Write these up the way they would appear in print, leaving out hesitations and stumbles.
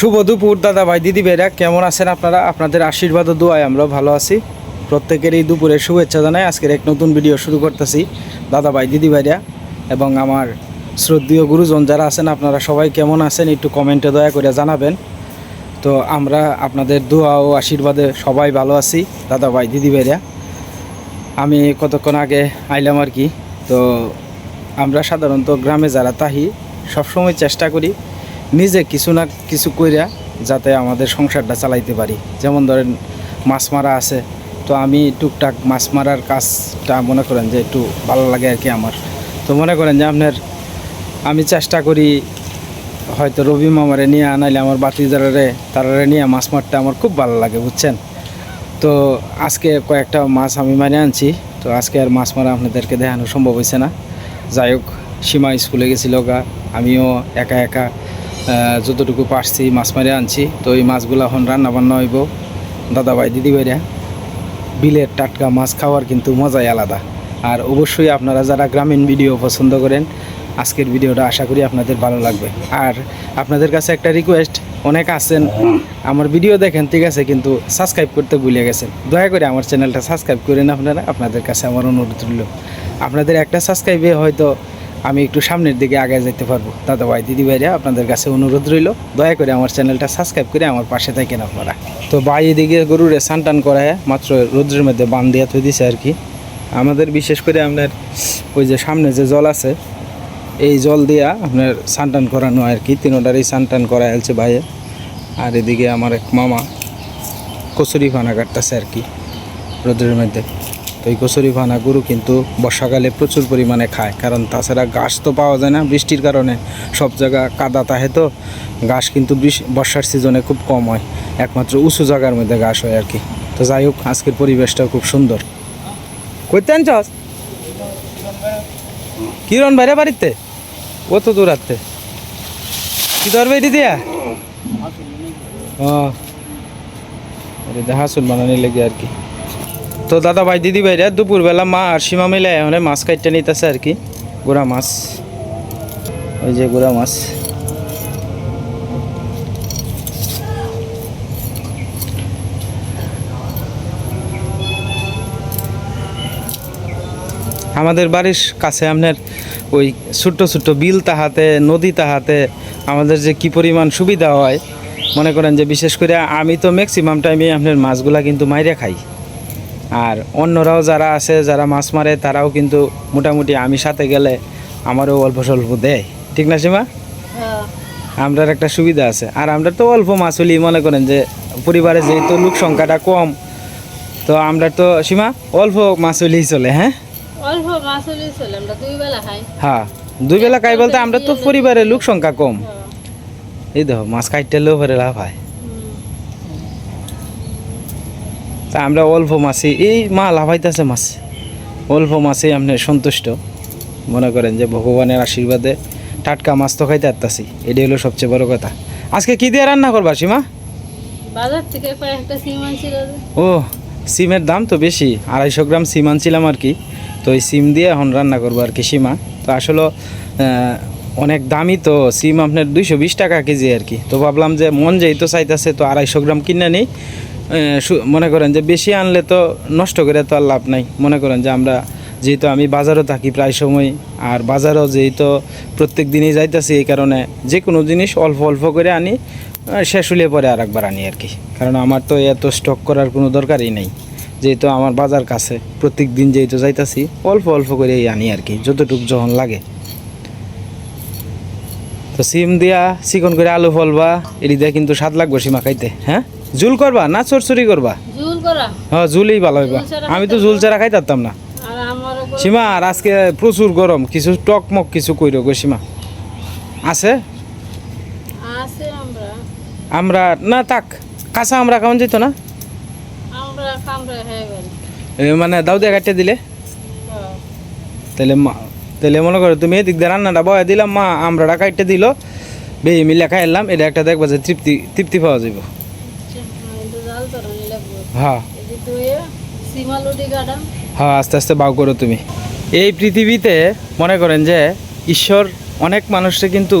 শুভ দুপুর দাদা ভাই দিদি ভাইরা, কেমন আছেন আপনারা? আপনাদের আশীর্বাদ ও দোয়ায় আমরা ভালো আছি। প্রত্যেকের এই দুপুরের শুভেচ্ছা জানাই। আজকের এক নতুন ভিডিও শুরু করতেছি দাদা ভাই দিদি ভাইরা এবং আমার শ্রদ্ধেয় গুরুজন যারা আছেন, আপনারা সবাই কেমন আছেন একটু কমেন্টে দয়া করে জানাবেন। তো আমরা আপনাদের দোয়া ও আশীর্বাদে সবাই ভালো আছি দাদা ভাই দিদি ভাইরা। আমি কতক্ষণ আগে আইলাম আর কি। তো আমরা সাধারণত গ্রামে যারা তাহি সবসময় চেষ্টা করি নিজে কিছু না কিছু কইরা যাতে আমাদের সংসারটা চালাইতে পারি। যেমন ধরেন মাছ মারা আছে, তো আমি টুকটাক মাছ মারার কাজটা মনে করেন যে একটু ভালো লাগে আর কি আমার। তো মনে করেন যে আপনার আমি চেষ্টা করি হয়তো রবি মামারে নিয়ে আনাইলে আমার বাতিজারে তারারে নিয়ে মাছ মারতে আমার খুব ভালো লাগে, বুঝছেন। তো আজকে কয়েকটা মাছ আমি মারে আনছি। তো আজকে আর মাছ মারা আপনাদেরকে দেখানো সম্ভব হয়েছে না। যাই হোক, সীমা স্কুলে গেছিল গা, আমিও একা একা যতটুকু পারছি মাছ মারে আনছি। তো এই মাছগুলো এখন রান্না বান্না হইব দাদা ভাই দিদি ভাইরা। বিলের টাটকা মাছ খাওয়ার কিন্তু মজাই আলাদা। আর অবশ্যই আপনারা যারা গ্রামীণ ভিডিও পছন্দ করেন, আজকের ভিডিওটা আশা করি আপনাদের ভালো লাগবে। আর আপনাদের কাছে একটা রিকোয়েস্ট, অনেক আছেন আমার ভিডিও দেখেন ঠিক আছে, কিন্তু সাবস্ক্রাইব করতে ভুলে গেছেন। দয়া করে আমার চ্যানেলটা সাবস্ক্রাইব করেন আপনারা। আপনাদের কাছে আমার অনুরোধ রইল, আপনাদের একটা সাবস্ক্রাইবে হয়তো আমি একটু সামনের দিকে আগে যেতে পারবো। দাদা ভাই দিদি ভাইরা, আপনাদের কাছে অনুরোধ রইল, দয়া করে আমার চ্যানেলটা সাবস্ক্রাইব করে আমার পাশে থাকেন আপনারা। তো ভাই এদিকে গরুরে সানটান করায় মাত্র রোদ্রের মধ্যে বান দিয়া থই দিছে আর কি। আমাদের বিশেষ করে আপনার ওই যে সামনে যে জল আছে, এই জল দিয়া আপনার সানটান করানো আর কি। তিনোটারই সানটান করা হয়েছে ভাইয়ে। আর এদিকে আমার এক মামা কচুরি ফানা কাটতেছে আর কি রোদ্রের মধ্যে। তো এই কচুরি ফানা গরু কিন্তু বর্ষাকালে প্রচুর পরিমাণে খায়, কারণ তাছাড়া ঘাস তো পাওয়া যায় না বৃষ্টির কারণে, সব জায়গা কাদা তাহে। তো ঘাস কিন্তু বর্ষার সিজনে খুব কম হয়, একমাত্র উঁচু জায়গার মধ্যে ঘাস হয় আর কি। তো যাই হোক, আজকের পরিবেশটাও খুব সুন্দর। কইতে আনছস কিরণ বাইরে বাড়িতে কত দূর আসতে কি ধরবে এটি দিয়া? হাসুন বানানি লেগে আর কি। তো দাদা ভাই দিদি ভাইরা দুপুরবেলা মা আর সীমা মিলে এখন মাছ কাটতে নিতেছে আর কি। গোড়া মাছ, ওই যে গোড়া মাছ। আমাদের বাড়ির কাছে আপনার ওই ছোট্ট ছোট্ট বিল তাহাতে, নদী তাহাতে আমাদের যে কি পরিমাণ সুবিধা হয়, মনে করেন যে বিশেষ করে আমি তো ম্যাক্সিমাম টাইমে আপনার মাছগুলা কিন্তু মাইরে খাই। আর অন্যরাও যারা আছে যারা মাছ মারে, তারাও কিন্তু মোটামুটি আমি সাথে গেলে আমারও অল্প স্বল্প দেয়, ঠিক না সীমা? আমরার একটা সুবিধা আছে। আর আমরা তো অল্প মাছ হলেই মনে করেন যে পরিবারে যেহেতু লোক সংখ্যাটা কম, তো আমরা তো সীমা অল্প মাছ হলেই চলে। হ্যাঁ, অল্প মাছ হলেই চলে, আমরা দুই বেলা খাই। হ্যাঁ, দুই বেলা খাই বলতে আমরা তো পরিবারের লোক সংখ্যা কম। এই দেখো মাছ কাটতে লোভরে লাভ হয়। তা আমরা অল্প মাছে এই মা লাভাইতেছে, মাছ অল্প মাছে আপনি সন্তুষ্ট। মনে করেন যে ভগবানের আশীর্বাদে টাটকা মাছ তো খাইতে পারতাছি, এটাই হলো সবচেয়ে বড় কথা। আজকে কি দিয়ে রান্না করবা সীমা? বাজার থেকে কয়েকটা সিম আনছিল। ও, সিমের দাম তো বেশি, 250 গ্রাম সিম আনছিলাম আর কি। তো এই সিম দিয়ে এখন রান্না করবো আর কি সীমা। তো আসলে অনেক দামি তো সিম, আপনার 220 টাকা কেজি আর কি। তো ভাবলাম যে মন যেহেতু চাইতেছে, তো 250 গ্রাম কিনে নেই। মনে করেন যে বেশি আনলে তো নষ্ট করে তো আর লাভ নাই। মনে করেন যে আমরা যেহেতু আমি বাজারও থাকি প্রায় সময়, আর বাজারও যেহেতু প্রত্যেক দিনই যাইতেছি, এই কারণে যে কোনো জিনিস অল্প অল্প করে আনি, শেষ হলে পরে আর একবার আনি আর কি। কারণ আমার তো এত স্টক করার কোনো দরকারই নেই, যেহেতু আমার বাজার কাছে প্রত্যেক দিন যেহেতু যাইতেছি, অল্প অল্প করেই আনি আর কি, যতটুকু যখন লাগে। তো সিম দিয়া চিকন করে আলু ফলবা, এটি দিয়ে কিন্তু স্বাদ লাগবে সীমা খাইতে। হ্যাঁ, ঝুল করবা না চরচুরি করবা? ঝুল করা। হ্যাঁ, ঝুলই ভালো হইবা। আমি তো ঝুল ছাড়া খাইতে পারতাম না সীমা। আর আজকে প্রচুর গরম, কিছু টকমক কিছু কইরো গো সীমা। আছে আমরা না তাক কাঁচা আমরা খাওয়ান যেত না, মানে দাও দিয়ে কাটতে দিলে তাহলে মনে করো তুমি এদিক দিয়ে রান্নাটা বয়া দিলাম, মা আমরাটা কাটতে দিল, বেয়ে মিলে খাইলাম, এটা একটা দেখবা যে তৃপ্তি পাওয়া যাব। হ্যাঁ হ্যাঁ, আস্তে আস্তে বাউ করো তুমি। এই পৃথিবীতে মনে করেন যে ঈশ্বর অনেক মানুষকে কিন্তু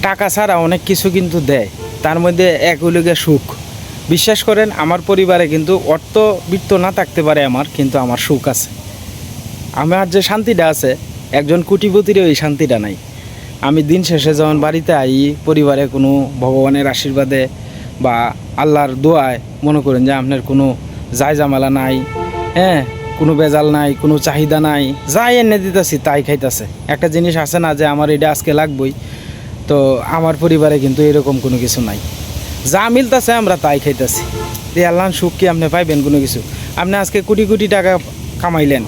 টাকা ছাড়া অনেক কিছু কিন্তু দেয়, তার মধ্যে এক হলো গিয়ে সুখ। বিশ্বাস করেন আমার পরিবারে কিন্তু অর্থবিত্ত না থাকতে পারে আমার, কিন্তু আমার সুখ আছে। আমার যে শান্তিটা আছে একজন কোটিপতিরও এই শান্তিটা নাই। আমি দিন শেষে যখন বাড়িতে আই, পরিবারে কোনো ভগবানের আশীর্বাদে বা আল্লাহর দোয়ায় মনে করেন যে আপনার কোনো জায়জামেলা নাই, হ্যাঁ, কোনো বেজাল নাই, কোনো চাহিদা নাই, যাই এনে দিতেছি তাই খাইতেছে। একটা জিনিস আছে না যে আমার এটা আজকে লাগবই, তো আমার পরিবারে কিন্তু এরকম কোনো কিছু নাই। যা মিলতেছে আমরা তাই খাইতেছি। এই আল্লাহর সুখ কি আপনি পাইবেন কোনো কিছু? আপনি আজকে কোটি কোটি টাকা কামাইলেন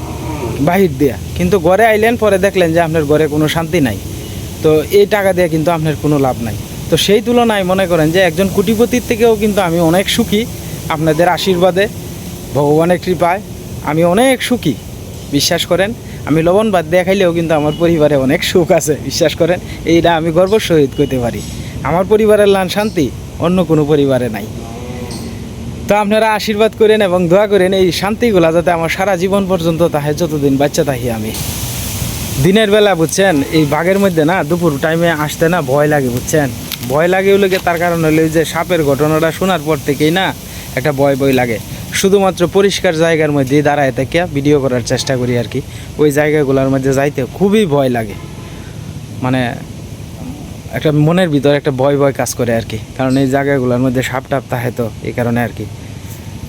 বাহির দিয়া, কিন্তু ঘরে আইলেন পরে দেখলেন যে আপনার ঘরে কোনো শান্তি নাই, তো এই টাকা দিয়ে কিন্তু আপনার কোনো লাভ নাই। তো সেই তুলনায় মনে করেন যে একজন কোটিপতির থেকেও কিন্তু আমি অনেক সুখী। আপনাদের আশীর্বাদে, ভগবানের কৃপায় আমি অনেক সুখী। বিশ্বাস করেন আমি লবণ ভাত দিয়ে খাইলেও কিন্তু আমার পরিবারে অনেক সুখ আছে। বিশ্বাস করেন এইটা আমি গর্বের সহিত কইতে পারি। আমার পরিবারের লান শান্তি অন্য কোনো পরিবারে নাই। তো আপনারা আশীর্বাদ করেন এবং দোয়া করেন এই শান্তিগুলা যাতে আমার সারা জীবন পর্যন্ত তাহে, যতদিন বাচ্চা থাকি আমি। দিনের বেলা বুঝছেন এই বাঘের মধ্যে না দুপুর টাইমে আসতে না ভয় লাগে, বুঝছেন। ভয় লাগে হলো তার কারণ হলো যে সাপের ঘটনাটা শোনার পর থেকেই না একটা ভয় ভয় লাগে। শুধুমাত্র পরিষ্কার জায়গার মধ্যে দাঁড়ায় থেকে ভিডিও করার চেষ্টা করি আর কি। ওই জায়গাগুলোর মধ্যে যাইতে খুবই ভয় লাগে, মানে একটা মনের ভিতরে একটা ভয় ভয় কাজ করে আর কি। কারণ এই জায়গাগুলোর মধ্যে সাপ টাপ থাকে, তো এই কারণে আর কি।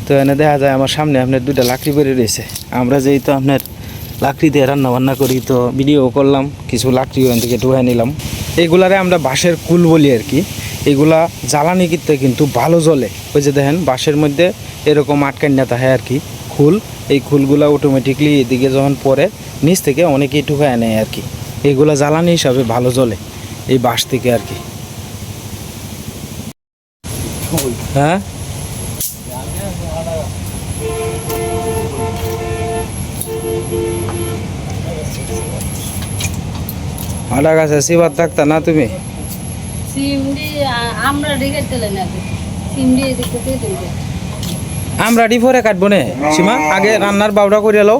তো এনে দেখা যায় আমার সামনে আপনার দুইটা লাকড়ি বেরিয়ে রয়েছে। আমরা যেই তো আপনার লাকড়ি দিয়ে রান্না বান্না করি, তো ভিডিও করলাম, কিছু লাকড়ি ওখান থেকে টুয়ে নিলাম। এইগুলারে আমরা বাঁশের কুল বলি আর কি। এগুলা জ্বালানি করতে কিন্তু ভালো জ্বলে। ওই যে দেখেন বাঁশের মধ্যে এরকম আটকান না থাকে আর কি খুল। এই খুলগুলা অটোমেটিকলি এদিকে যখন পরে নিচ থেকে অনেকেই টুকায় নেয় আর কি। এইগুলা জ্বালানি হিসাবে ভালো জ্বলে এই বাঁশ থেকে আর কি। হ্যাঁ, আটা গাছে সিবার থাকতা না তুমি? সিমডি আমরা রেখে দিলেন আগে, সিমডি এদিকে দিয়ে দিবে। আমরা ডিফরে কাটবো নে সীমা, আগে রান্নার বাউটা করে লাও।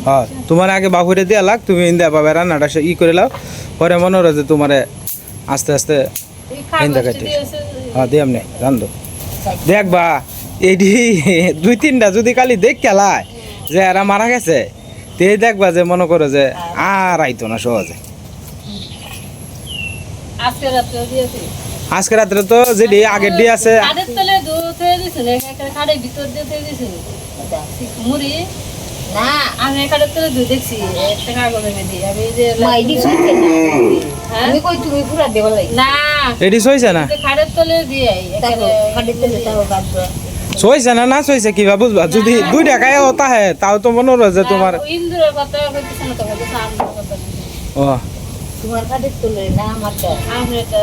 হ্যাঁ, তোমার আগে বাবুরে দিয়ে লাগ, তুমি ইন্দা পাবে রান্নাটা ই করে লাও। পরে মনে হয় যে তোমার আস্তে আস্তে এই ইন্দা কাগজটি কাটে। দিয়েছে, হ্যাঁ দিয়াম নে রান্ধো। দেখবা এইটি দুই তিনটা যদি কালি দেখ খেলায় যে এরা মারা গেছে, তে দেখবা যে মনে করো যে আর আইতো না সহজে। আজকে রাত্রে দিয়েছে। আজকে রাত্রে তো যেটি আগের দিয়ে আছে, খাটের তলে দুধ হয়ে দিছে, একটা খাটের ভিতর দিয়ে হয়ে দিছে মুড়ি না। আমি খাটের তলে দুধ দেখছি একটা কাগজের মধ্যে। আমি এই যে হ্যাঁ? আমি কই তুমি পুরা দেব লাই না, এটি সইছে না, খাটের তলে দিয়ে খাড়িতে তাও কাটবো সইছে না, না সইছে কিবা বুঝবা। যদি দুই টাকায় হতা হয় তাও তো মনে হয় যে তোমার ইন্দ্রের কথা কইতেছে না, তো কইতেছে আমার কথা। ও তোমার খাড়িতে তুলে না আমারটা আমি এটা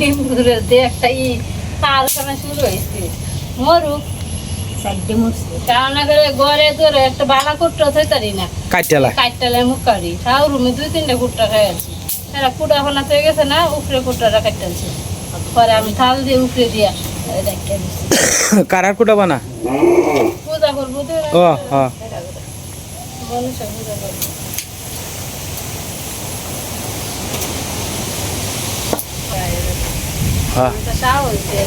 ইন্দ্রের দিয়ে একটা কারখানা শুরু হয়েছে মরুক। সাইডে মুছছে কারণ করে ঘরে ধরে একটা বালা কুট্টা থাকি না, কাইটালা কাটটালে মুখ কাটি তাও রুমে দুই তিনটা কুট্টা খাই আছি। এরা কুটা ফোনা হয়ে গেছে না, উপরে কুট্টাটা কাটতেছে। পরে আমি থাল দিয়ে উপরে দিয়া রেখে দিচ্ছি। কারার কুটা বানা। পূজা করবো তো ও হ্যাঁ, গণেশের পূজা করবো। হ্যাঁ। এটা সাহস দিয়ে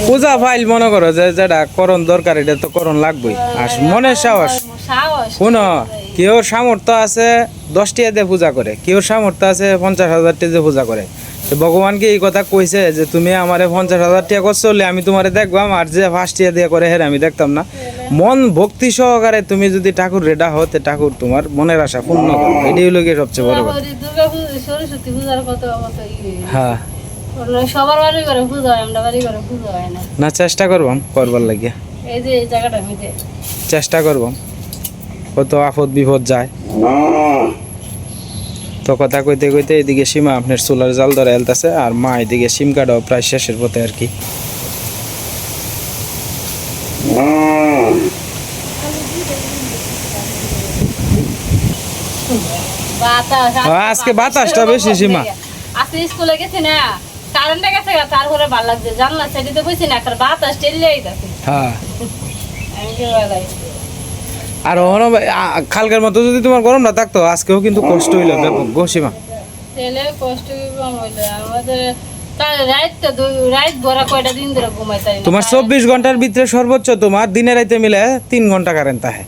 পূজা ফাইল মনে করো যে যেটা করণ দরকার এটা তো করণ লাগবেই। আর মনের সাহস সাহস শুনো, কেউ সামর্থ্য আছে 10 টাকা দিয়ে পূজা করে, কেউ সামর্থ্য আছে 50,000 টাকা দিয়ে পূজা করে। তো ভগবানকে এই কথা কইছে যে তুমি আমারে 50,000 টাকা করছো হলে আমি তোমারে দেখবাম, আর যে 5 টাকা দিয়ে করে হেরে আমি দেখতাম না। মন ভক্তি সহকারে তুমি যদি ঠাকুর রেডা হও, তে ঠাকুর তোমার মনের আশা পূর্ণ করবে। এটাই হলো গিয়ে সবচেয়ে বড় কথা। দুর্গা পূজা সরস্বতী পূজার কত মতো হ্যাঁ, সবার বাড়ি করে পুজো হয়, আমরা বাড়ি করে পুজো হয় না। না চেষ্টা করবাম করবার লাগিয়া, এই যে এই জায়গাটা মিটে চেষ্টা করবাম। কত আপদ বিপদ যায়। তো কথা কইতে কইতে এদিকে সীমা আপনার চুলার জাল ধরে এলতেছে, আর মা এদিকে সিম কাটাও প্রায় শেষের পথে আর কি। বাতাস আজকে বাতাসটা বেশি সীমা। আজকে স্কুলে গেছি না, কারেন্টটা গেছে, তারপরে ভালো লাগছে। জানলা সাইডে বসি না, একটা বাতাস টেলে আইতাছে। হ্যাঁ, আমি কি বলাই আর কালকের মতো যদি তোমার গরম না থাকতো আজকেও কিন্তু কষ্ট হইলো ব্যাপক গো সীমা। তেলে কষ্ট কম হইলো আমাদের। রাত ভরা কয়টা দিন ধরে ঘুমাইতারি না। তোমার 24 ঘন্টার ভিতরে সর্বোচ্চ তোমার দিনে রাইতে মিলে 3 ঘন্টা কারেন্ট থাকে,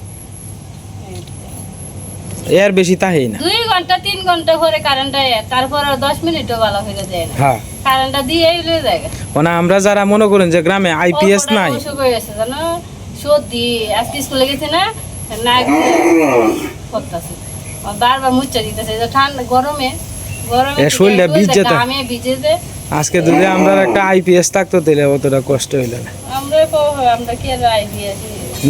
এর বেশি তাহেই না। 2 ঘন্টা 3 ঘন্টা পরে কারেন্ট আয়, তারপর 10 মিনিটও ভালো হয়ে যায় না। হ্যাঁ কারেন্টটা দিয়ে এলে যায়। মানে আমরা যারা মনে করেন যে গ্রামে আইপিএস নাই, অসুখ হয়ে গেছে জানো, সর্দি। আজকে স্কুলে গেছি না, না করতেছে বারবার মুচ্ছা দিতেছে ঠান্ডা গরমে গরমে শরীরটা ভিজে তো। আমি ভিজে যে আজকে যদি আমরা একটা আইপিএস থাকতো তাহলে অতটা কষ্ট হইলো না। আমরা কি আর আইডিয়া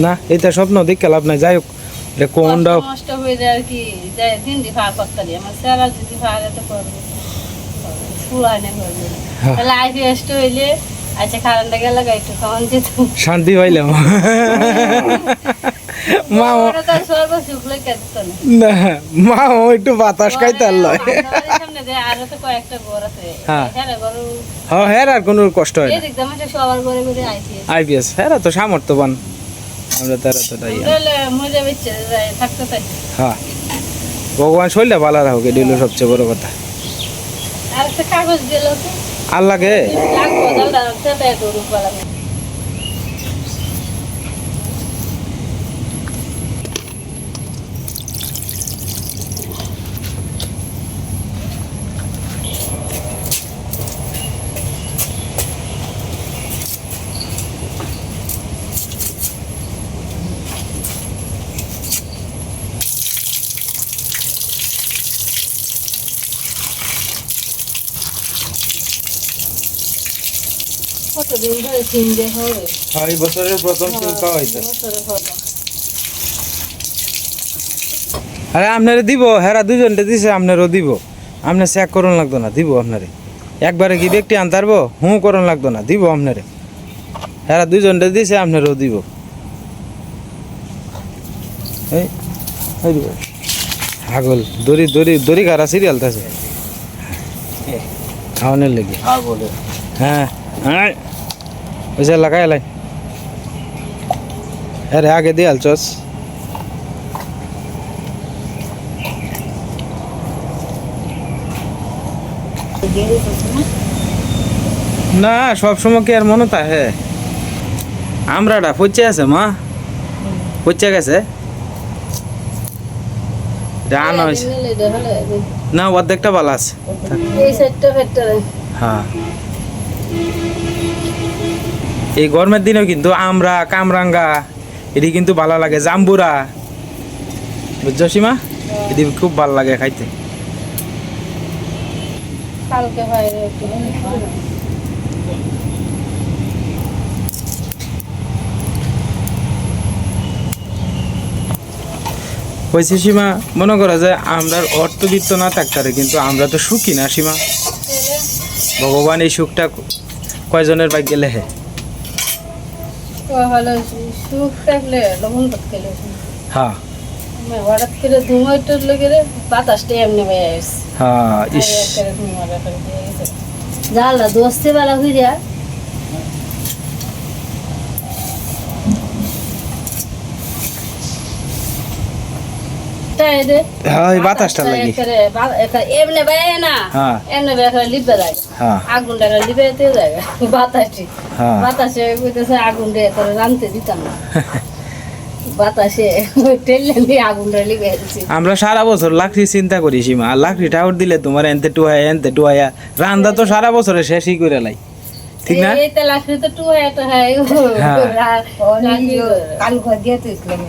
না এটা স্বপ্ন দেখে লাভ নাই। যাই হোক এটা কোনটা নষ্ট হয়ে যায় আর কি, যায় দিন দি ভাগ করতে দিই আমার সারা যদি ভাগ এত করবে ফুলাই না করবে। হ্যাঁ। তাহলে আইপিএস তো হইলে আচ্ছা কারেন্টটা গেলে একটু তখন যেত শান্তি পাইলাম। মা ওরা তো সর্ব সুখ লেগে যেত না। না মা একটু বাতাস খাইতে আল্লাহ। সামনে যে আরো তো কয়েকটা ঘর আছে। হ্যাঁ। হ্যাঁ গরু হ্যাঁ হ্যাঁ আর কোনো কষ্ট হয় না। এই দেখতাম একটা সবার ঘরে ঘরে আইপিএস। আইপিএস হ্যাঁ তো সামর্থ্যবান, আমরা তারা তো তাই। তাহলে মজা বেচে যায় থাকতে তাই। হ্যাঁ ভগবান শরীরটা ভালো রাখুক, এটি হলো সবচেয়ে বড় কথা। আর একটা কাগজ দিল তো আল্লাহকে লাগবো দালটা সেটা গরু পালা। কতদিন ধরে সিম দিয়ে হবে? এই বছরের প্রথম সিম খাওয়া হয়েছে। বছরে প্রথম। আরে আপনারে দিব, হেরা দুজনটা দিছে, আপনারও দিব। আপনি চেক করুন লাগতো না, দিব আপনারে। একবারে কি ব্যক্তি আনতে পারবো? হুঁ করুন লাগতো না, দিব আপনারে। হেরা দুজনটা দিছে, আপনারও দিব। এই এই দিব। হাগল দড়ি দড়ি দড়ি কারা সিরিয়াল আছে খাওয়ানোর লেগে। হ্যাঁ হ্যাঁ ওইসে লাগাই লাই। হ্যাঁ রে আগে দিয়ে আলছস। না সবসময় কি আর মনে থাকে? আমরাটা পচে আছে মা, পচে গেছে। রান হয়েছে না, অর্ধেকটা ভালো আছে। এই সেটটা ভেতরে হ্যাঁ এই গরমের দিনেও কিন্তু আমরা কামরাঙ্গা এটি কিন্তু ভালো লাগে, জাম্বুরা বুঝছো সীমা, এটি খুব ভালো লাগে খাইতে। কালকে বাইরে হয়েছে সীমা, মনে করো যে আমরা অর্থবিত্ত না থাকতারে কিন্তু আমরা তো সুখী না সীমা। ভগবান এই সুখটা কয়জনের ভাগ্যে লেহে। ভালো সুখ থাকলে লবণ ভাত খেলে হ্যাঁ হঠাৎ করে ধুমাইটোর লেগে বাতাসটা এমনি হয়ে আসছে। হ্যাঁ ইস জানলা দোস্তে বেলা হয়ে হ্যাঁ এই বাতাসটা লাগে। এমনি বেড়ায় না, হ্যাঁ এমনি বেড়া লিপে যায়, হ্যাঁ আগুনটা লিপেতে যায় বাতাসটি। হ্যাঁ বাতাসে কইতেছে আগুনটা করে রানতে দিতাম না, বাতাসে টেলে দিয়ে আগুনটা লিপে দিচ্ছি। আমরা সারা বছর লাকড়ি চিন্তা করি সীমা, আর লাকড়ি টাউর দিলে তোমার এনতে টুয়াইয়া রান্দা তো সারা বছরে শেষই করে লাই, ঠিক না? এই তো লাকড়ি তো টুয়া তো হয় কাল ঘর দিয়ে তো ইসলাম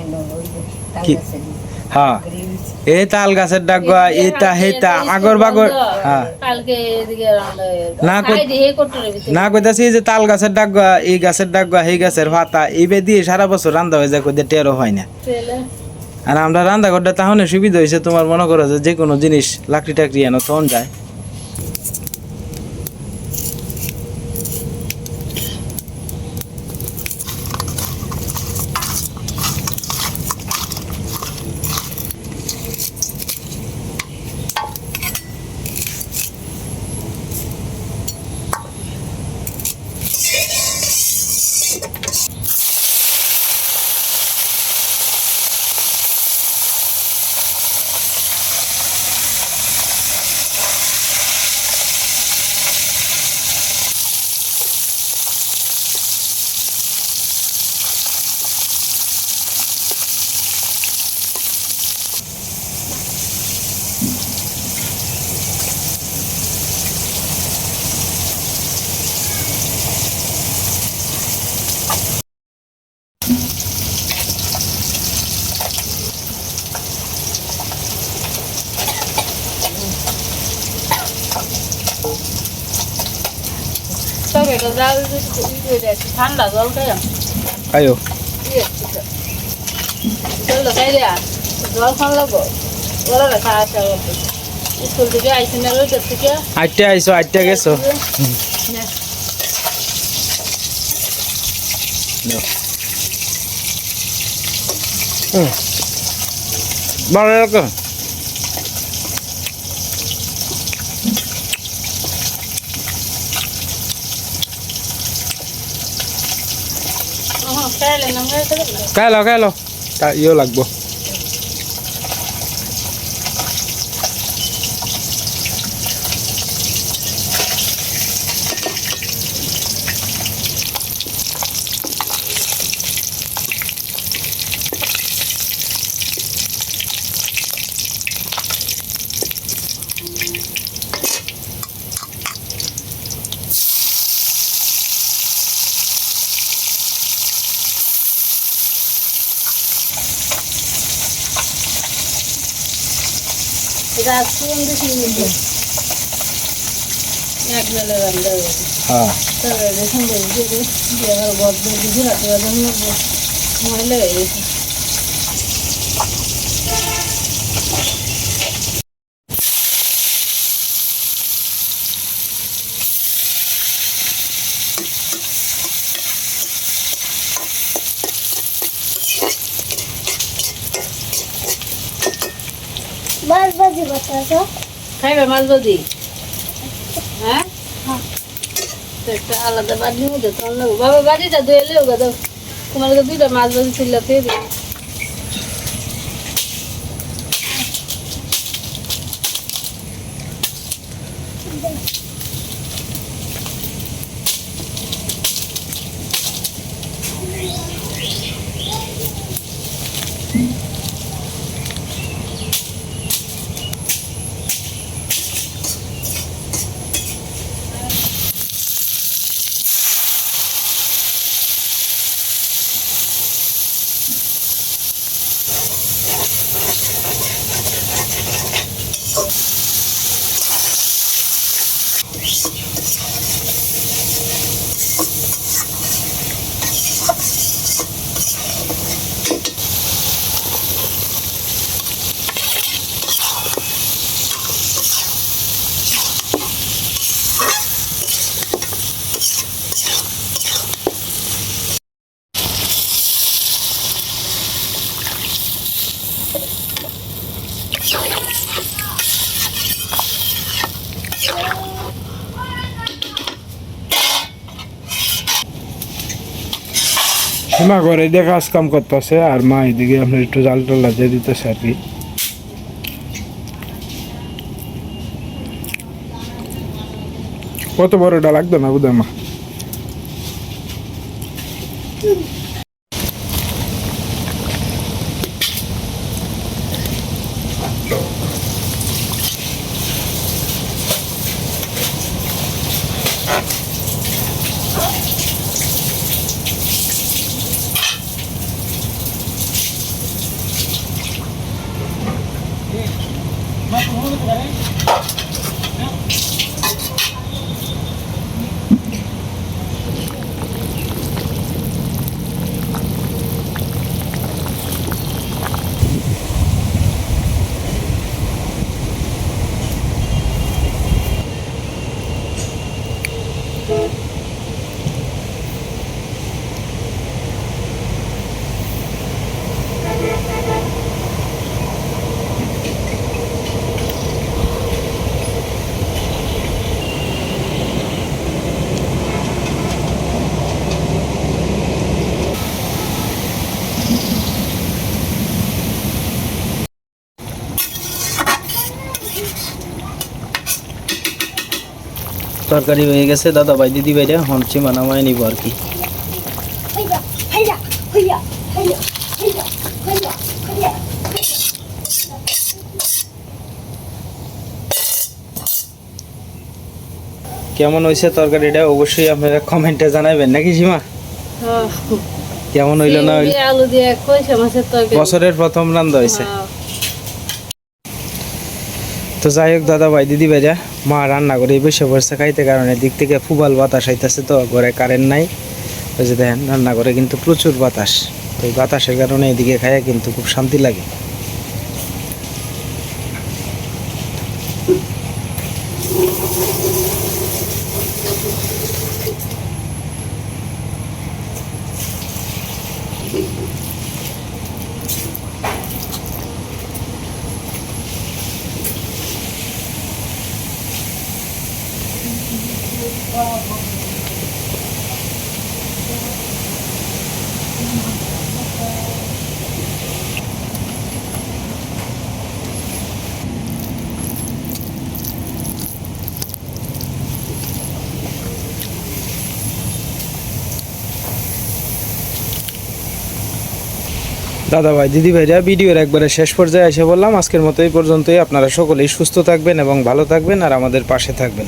কি? হ্যাঁ এই তাল গাছের ডাকুয়া এটা হেটা আগর বাগর। হ্যাঁ কালকে এদিকে না না কইতাছি যে তাল গাছের ডাকুয়া, এই গাছের ডাকুয়া, এই গাছের পাতা এইবে দিয়ে সারা বছর রান্দা হয়ে যায়, কইতে টেরও হয় না। আর আমরা রান্দা ঘরটা তাহলে সুবিধা হয়েছে, তোমার মনে করো যে কোনো জিনিস লাকড়ি টাকড়ি এনো তখন যায়। এটা জাল ঠান্ডা জল খাই আয়ো জল খাই রে জল খান লাগবো ওরা রাখা আছে স্কুল থেকে আইসি না রোদের থেকে আটটা আইছো আটটা গেছো ভালো লাগো খাইলে না খাই লো ইয়ে লাগবো এটা কোন দিকে নিয়ে এক মেলে রান্না হ্যাঁ তবে দেখুন যে আমার বদ্ধ কিছু রাখতে জন্য মহিলা হয়ে গেছে মাছ ভাজি করতেছ খাইবে মাছ ভাজি হ্যাঁ তো একটা আলাদা বাড়ির মধ্যে তোমার নেবো বাবা বাড়িটা ধুয়ে এলেও গা দাও তোমার দুইটা মাছ ভাজি ছিল খেয়ে দিও মা ঘরে দিয়ে কাজ কাম করতেছে আর মা এদিকে আপনার একটু জাল টাল দিয়ে দিতেছে আর কি কত বড়টা লাগতো না বুঝে মা তরকারি হয়ে গেছে দাদা ভাই দিদি ভাইরা হনচি মানামায় নিব আর কি হাইয়া হাইয়া হাইয়া হাইয়া হাইয়া হাইয়া হাইয়া কেমন হয়েছে তরকারিটা অবশ্যই আপনারা কমেন্টে জানাবেন নাকি সীমা কেমন হইল না হইল আলু দিয়ে কইছে মাছের তরকারি বছরের প্রথম রান্না হয়েছে তো যাই হোক দাদা ভাই দিদি ভাইরা, মা রান্না করে বসে পড়ছে খাইতে, কারণ এদিক থেকে ফুবাল বাতাস আইতেছে, তো ঘরে কারেন্ট নাই। ওই যে দেখেন রান্না করে কিন্তু প্রচুর বাতাস, তো এই বাতাসের কারণে এদিকে খাইয়া কিন্তু খুব শান্তি লাগে। দাদা ভাই দিদি ভাইরা, ভিডিওর একবারে শেষ পর্যায়ে এসে বললাম, আজকের মতো এই পর্যন্তই। আপনারা সকলেই সুস্থ থাকবেন এবং ভালো থাকবেন আর আমাদের পাশে থাকবেন।